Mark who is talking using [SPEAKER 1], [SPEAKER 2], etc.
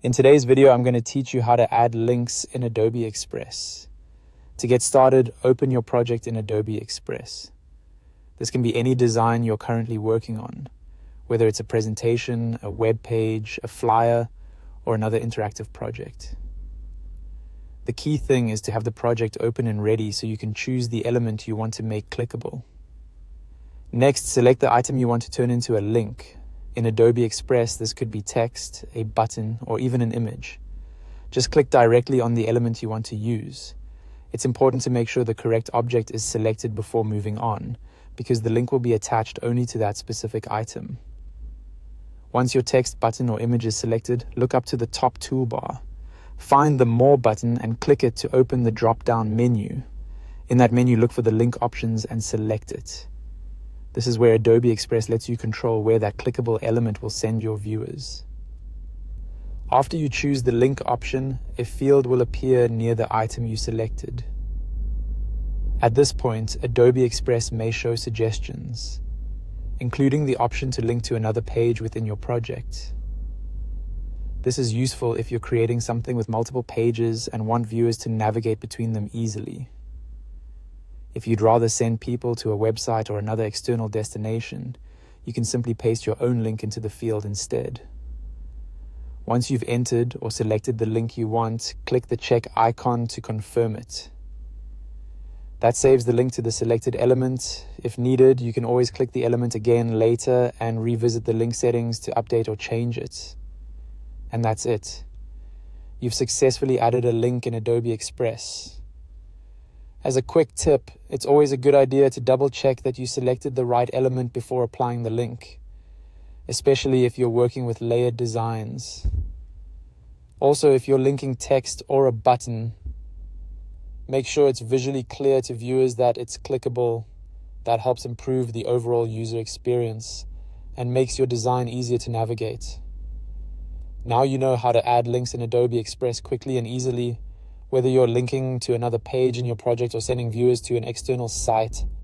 [SPEAKER 1] In today's video, I'm going to teach you how to add links in Adobe Express. To get started, open your project in Adobe Express. This can be any design you're currently working on, whether it's a presentation, a web page, a flyer, or another interactive project. The key thing is to have the project open and ready so you can choose the element you want to make clickable. Next, select the item you want to turn into a link. In Adobe Express, this could be text, a button, or even an image. Just click directly on the element you want to use. It's important to make sure the correct object is selected before moving on, because the link will be attached only to that specific item. Once your text, button, or image is selected, look up to the top toolbar. Find the More button and click it to open the drop-down menu. In that menu, look for the link options and select it. This is where Adobe Express lets you control where that clickable element will send your viewers. After you choose the link option, a field will appear near the item you selected. At this point, Adobe Express may show suggestions, including the option to link to another page within your project. This is useful if you're creating something with multiple pages and want viewers to navigate between them easily. If you'd rather send people to a website or another external destination, you can simply paste your own link into the field instead. Once you've entered or selected the link you want, click the check icon to confirm it. That saves the link to the selected element. If needed, you can always click the element again later and revisit the link settings to update or change it. And that's it. You've successfully added a link in Adobe Express. As a quick tip, it's always a good idea to double check that you selected the right element before applying the link, especially if you're working with layered designs. Also, if you're linking text or a button, make sure it's visually clear to viewers that it's clickable. That helps improve the overall user experience and makes your design easier to navigate. Now you know how to add links in Adobe Express quickly and easily, whether you're linking to another page in your project or sending viewers to an external site.